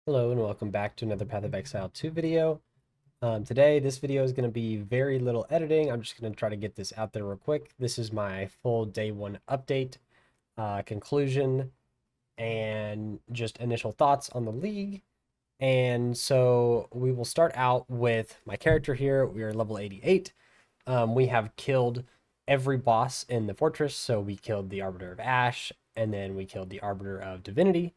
Hello and welcome back to another Path of Exile 2 video. Today, this video is going to be very little editing. I'm just going to try to get this out there real quick. This is my full day one update, conclusion, and just initial thoughts on the league. And so we will start out with my character here. We are level 88. We have killed every boss in the fortress. So we killed the Arbiter of Ash, and then we killed the Arbiter of Divinity.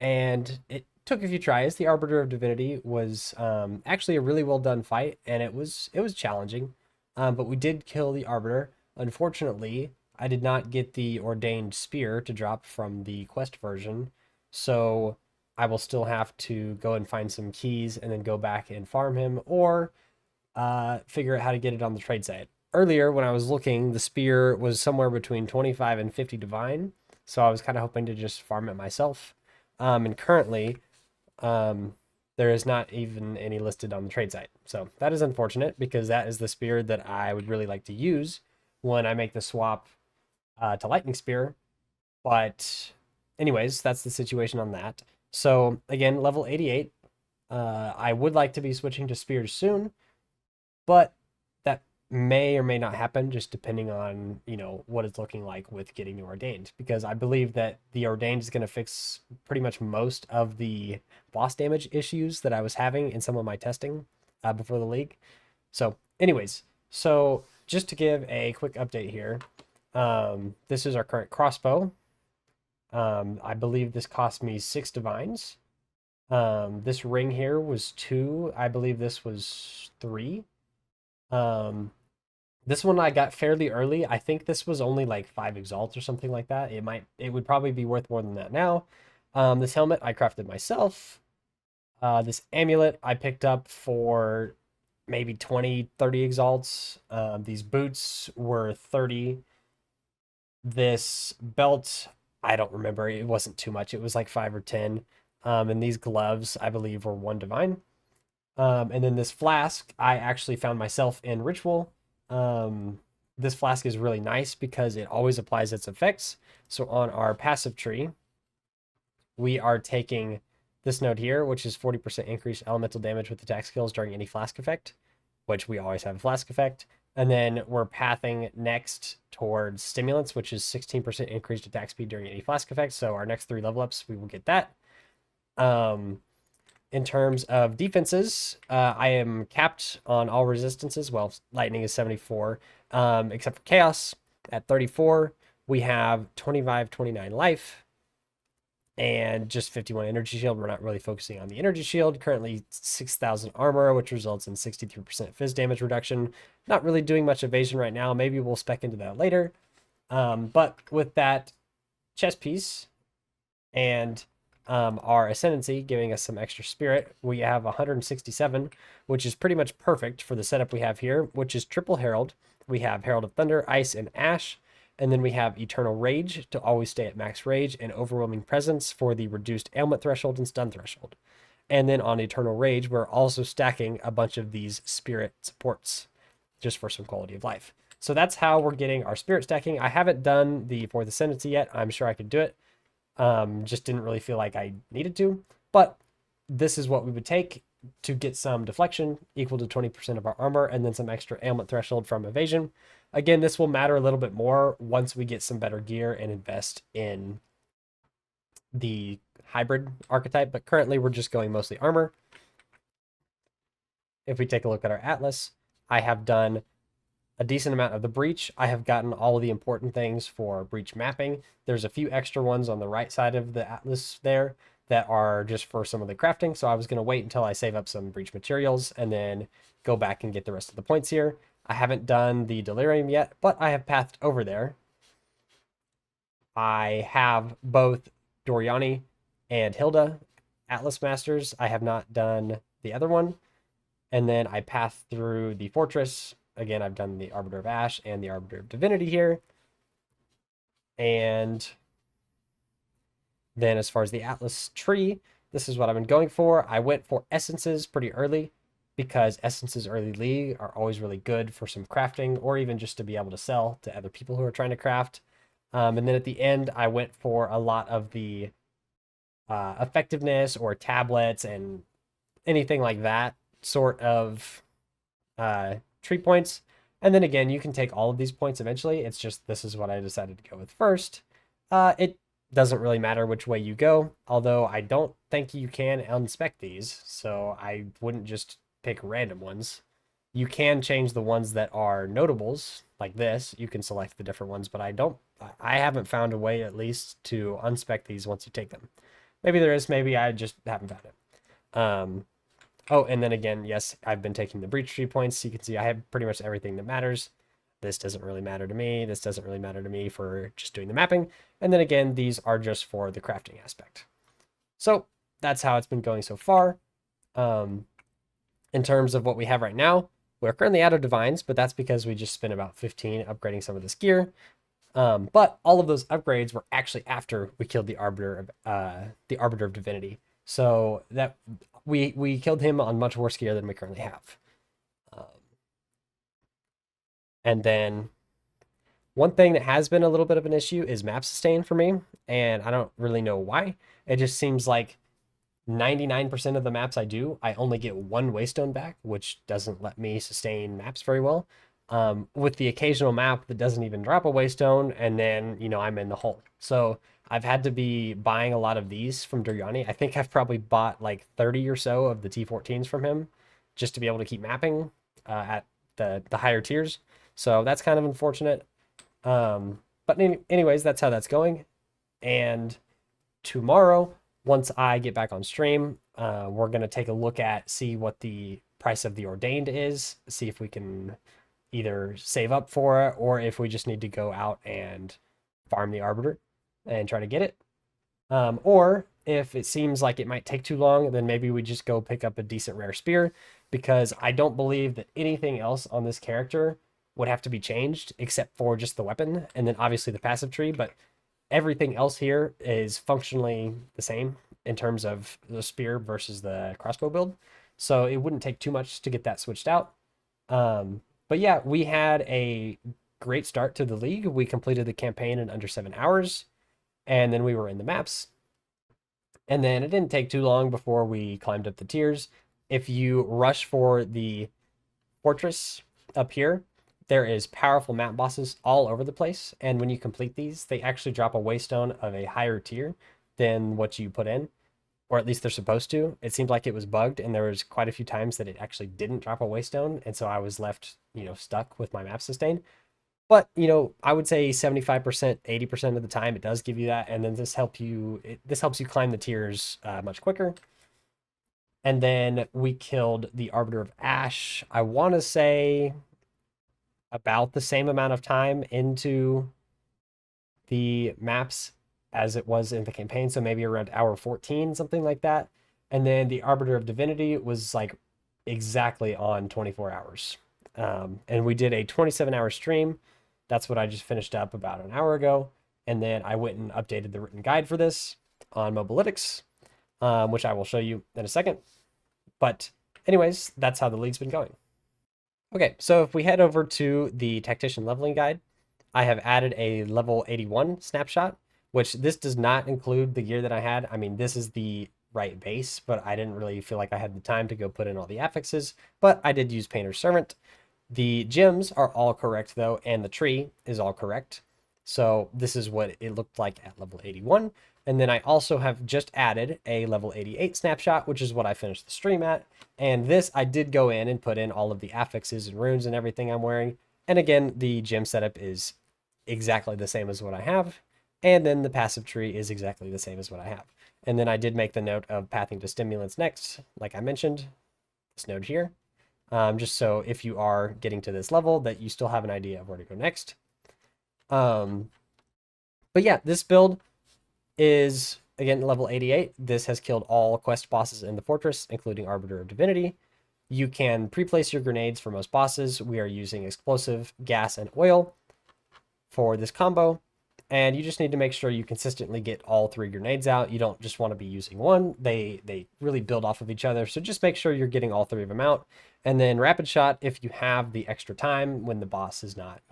And it took a few tries. The Arbiter of Divinity was actually a really well done fight, and it was challenging. But we did kill the Arbiter. Unfortunately, I did not get the ordained spear to drop from the quest version, so I will still have to go and find some keys and then go back and farm him, or figure out how to get it on the trade site. Earlier, when I was looking, the spear was somewhere between 25 and 50 divine, so I was kind of hoping to just farm it myself. And currently, there is not even any listed on the trade site. So that is unfortunate because that is the spear that I would really like to use when I make the swap to Lightning Spear. But anyways, that's the situation on that. So again, level 88. I would like to be switching to spears soon, but that may or may not happen just depending on, what it's looking like with getting the ordained, because I believe that the ordained is going to fix pretty much most of the boss damage issues that I was having in some of my testing before the league. So anyways, so just to give a quick update here, this is our current crossbow. I believe this cost me 6 divines. This ring here was 2. I believe this was 3. Um, this one I got fairly early. I think this was only like 5 exalts or something like that. It would probably be worth more than that now. This helmet I crafted myself. This amulet I picked up for maybe 20, 30 exalts. These boots were 30. This belt, I don't remember. It wasn't too much. It was like 5 or 10. And these gloves, I believe, were 1 divine. And then this flask, I actually found myself in Ritual. This flask is really nice because it always applies its effects. So on our passive tree, we are taking this node here, which is 40% increased elemental damage with attack skills during any flask effect, which we always have a flask effect. And then we're pathing next towards stimulants, which is 16% increased attack speed during any flask effect. So our next 3 level ups, we will get that. In terms of defenses, I am capped on all resistances. Well, lightning is 74, except for chaos at 34. We have 25, 29 life, and just 51 energy shield. We're not really focusing on the energy shield. Currently 6,000 armor, which results in 63% phys damage reduction. Not really doing much evasion right now. Maybe we'll spec into that later. But with that chest piece and our ascendancy giving us some extra spirit, we have 167, which is pretty much perfect for the setup we have here, which is triple herald. We have Herald of Thunder, Ice, and Ash, and then we have Eternal Rage to always stay at max rage, and Overwhelming Presence for the reduced ailment threshold and stun threshold. And then on Eternal Rage, we're also stacking a bunch of these spirit supports just for some quality of life. So that's how we're getting our spirit stacking. I haven't done the fourth ascendancy yet. I'm sure I could do it. Just didn't really feel like I needed to, but this is what we would take to get some deflection equal to 20% of our armor, and then some extra ailment threshold from evasion. Again, this will matter a little bit more once we get some better gear and invest in the hybrid archetype, but currently we're just going mostly armor. If we take a look at our atlas, I have done a decent amount of the breach. I have gotten all of the important things for breach mapping. There's a few extra ones on the right side of the atlas there that are just for some of the crafting. So I was going to wait until I save up some breach materials and then go back and get the rest of the points here. I haven't done the delirium yet, but I have pathed over there. I have both Doriani and Hilda Atlas Masters. I have not done the other one. And then I path through the fortress. Again, I've done the Arbiter of Ash and the Arbiter of Divinity here. And then as far as the Atlas tree, this is what I've been going for. I went for essences pretty early because essences early league are always really good for some crafting, or even just to be able to sell to other people who are trying to craft. And then at the end, I went for a lot of the effectiveness or tablets and anything like that sort of tree points. And then again, you can take all of these points eventually. It's just this is what I decided to go with first. It doesn't really matter which way you go, although I don't think you can unspec these, so I wouldn't just pick random ones. You can change the ones that are notables, like this. You can select the different ones, but I haven't found a way at least to unspec these once you take them. Maybe there is, maybe I just haven't found it. Oh, and then again, yes, I've been taking the breach tree points. So you can see I have pretty much everything that matters. This doesn't really matter to me. This doesn't really matter to me for just doing the mapping. And then again, these are just for the crafting aspect. So that's how it's been going so far. In terms of what we have right now, we're currently out of divines, but that's because we just spent about 15 upgrading some of this gear. But all of those upgrades were actually after we killed the Arbiter of Divinity. So that we killed him on much worse gear than we currently have. And then one thing that has been a little bit of an issue is map sustain for me, and I don't really know why. It just seems like 99% of the maps I do, I only get one waystone back, which doesn't let me sustain maps very well. With the occasional map that doesn't even drop a waystone, and then, I'm in the hole. So I've had to be buying a lot of these from Duryani. I think I've probably bought like 30 or so of the T14s from him just to be able to keep mapping at the higher tiers. So that's kind of unfortunate. But anyways, that's how that's going. And tomorrow, once I get back on stream, we're going to take a look at, see what the price of the Ordained is, see if we can either save up for it or if we just need to go out and farm the Arbiter and try to get it. Or if it seems like it might take too long, then maybe we just go pick up a decent rare spear, because I don't believe that anything else on this character would have to be changed except for just the weapon and then obviously the passive tree, but everything else here is functionally the same in terms of the spear versus the crossbow build. So it wouldn't take too much to get that switched out. But yeah, we had a great start to the league. We completed the campaign in under 7 hours, and then we were in the maps. And then it didn't take too long before we climbed up the tiers. If you rush for the fortress up here, there is powerful map bosses all over the place. And when you complete these, they actually drop a waystone of a higher tier than what you put in, or at least they're supposed to. It seemed like it was bugged, and there was quite a few times that it actually didn't drop a waystone. And so I was left, stuck with my map sustain. But, I would say 75%, 80% of the time it does give you that. And then this helps you climb the tiers much quicker. And then we killed the Arbiter of Ash. I want to say about the same amount of time into the maps as it was in the campaign. So maybe around hour 14, something like that. And then the Arbiter of Divinity was like exactly on 24 hours. And we did a 27-hour stream. That's what I just finished up about an hour ago. And then I went and updated the written guide for this on Mobalytics, which I will show you in a second. But anyways, that's how the league's been going. Okay, so if we head over to the Tactician leveling guide, I have added a level 81 snapshot, which this does not include the gear that I had. I mean, this is the right base, but I didn't really feel like I had the time to go put in all the affixes, but I did use Painter's Servant. The gems are all correct though, and the tree is all correct. So this is what it looked like at level 81. And then I also have just added a level 88 snapshot, which is what I finished the stream at. And this, I did go in and put in all of the affixes and runes and everything I'm wearing. And again, the gem setup is exactly the same as what I have. And then the passive tree is exactly the same as what I have. And then I did make the note of pathing to stimulants next, like I mentioned, this node here. Just so if you are getting to this level that you still have an idea of where to go next. But yeah, this build is, again, level 88. This has killed all quest bosses in the fortress, including Arbiter of Divinity. You can pre-place your grenades for most bosses. We are using explosive, gas, and oil for this combo. And you just need to make sure you consistently get all 3 grenades out. You don't just want to be using one. They really build off of each other. So just make sure you're getting all 3 of them out. And then rapid shot, if you have the extra time when the boss is not,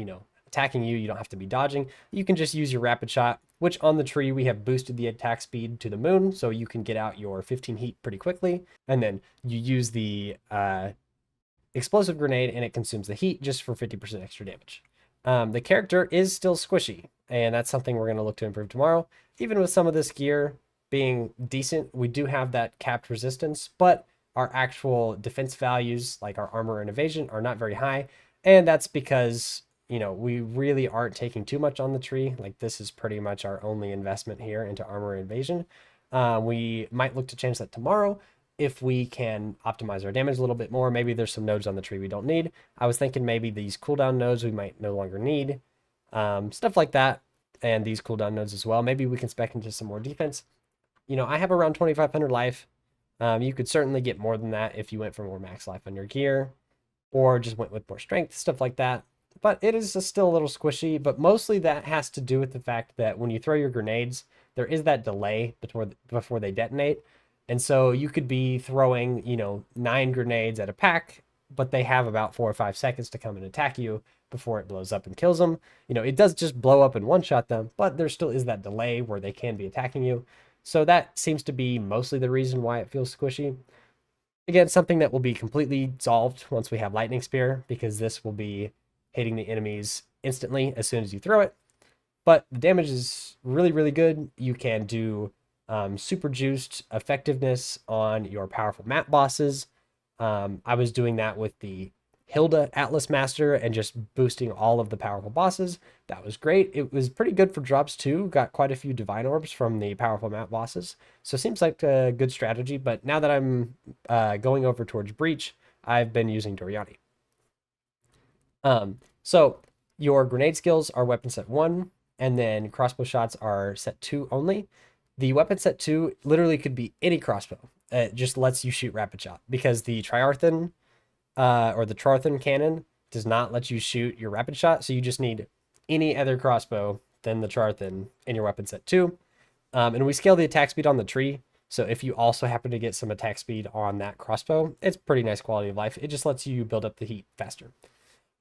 attacking you, you don't have to be dodging. You can just use your rapid shot, which on the tree we have boosted the attack speed to the moon, so you can get out your 15 heat pretty quickly, and then you use the explosive grenade and it consumes the heat just for 50% extra damage. The character is still squishy, and that's something we're going to look to improve tomorrow. Even with some of this gear being decent, we do have that capped resistance, but our actual defense values, like our armor and evasion, are not very high, and that's because, you know, we really aren't taking too much on the tree. Like, this is pretty much our only investment here into armor and evasion. We might look to change that tomorrow if we can optimize our damage a little bit more. Maybe there's some nodes on the tree we don't need. I was thinking maybe these cooldown nodes we might no longer need. Stuff like that, and these cooldown nodes as well. Maybe we can spec into some more defense. You know, I have around 2,500 life. You could certainly get more than that if you went for more max life on your gear, or just went with more strength, stuff like that. But it is still a little squishy, but mostly that has to do with the fact that when you throw your grenades, there is that delay before they detonate. And so you could be throwing, you know, 9 grenades at a pack, but they have about 4 or 5 seconds to come and attack you before it blows up and kills them. You know, it does just blow up and one-shot them, but there still is that delay where they can be attacking you. So that seems to be mostly the reason why it feels squishy. Again, something that will be completely solved once we have Lightning Spear, because this will be hitting the enemies instantly as soon as you throw it. But the damage is really, really good. You can do super juiced effectiveness on your powerful map bosses. I was doing that with the Hilda Atlas Master and just boosting all of the powerful bosses. That was great. It was pretty good for drops too. Got quite a few divine orbs from the powerful map bosses. So it seems like a good strategy. But now that I'm going over towards Breach, I've been using Doriani. So your grenade skills are weapon set 1, and then crossbow shots are set 2 only. The weapon set 2 literally could be any crossbow. It just lets you shoot rapid shot, because the Triarthan or the Trarthan cannon does not let you shoot your rapid shot, so you just need any other crossbow than the Trarthan in your weapon set 2. And we scale the attack speed on the tree, so if you also happen to get some attack speed on that crossbow, it's pretty nice quality of life. It just lets you build up the heat faster.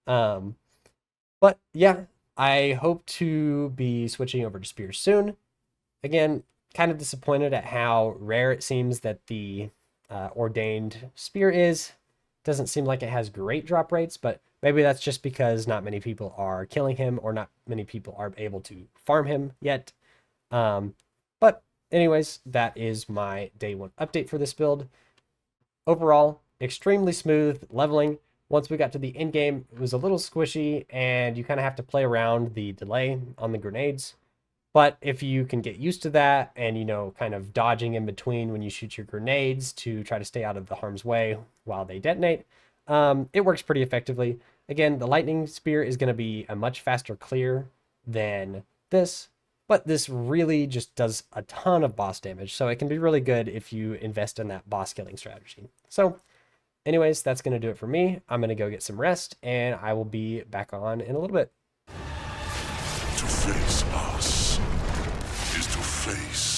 But yeah, I hope to be switching over to spears soon. Again, kind of disappointed at how rare it seems that the ordained spear is. Doesn't seem like it has great drop rates, but maybe that's just because not many people are killing him, or not many people are able to farm him yet. But anyways, that is my day 1 update for this build. Overall, extremely smooth leveling. Once we got to the end game, it was a little squishy, and you kind of have to play around the delay on the grenades. But if you can get used to that, and, you know, kind of dodging in between when you shoot your grenades to try to stay out of the harm's way while they detonate, it works pretty effectively. Again, the lightning spear is going to be a much faster clear than this, but this really just does a ton of boss damage. So it can be really good if you invest in that boss killing strategy. So anyways, that's going to do it for me. I'm going to go get some rest, and I will be back on in a little bit. To face us is to face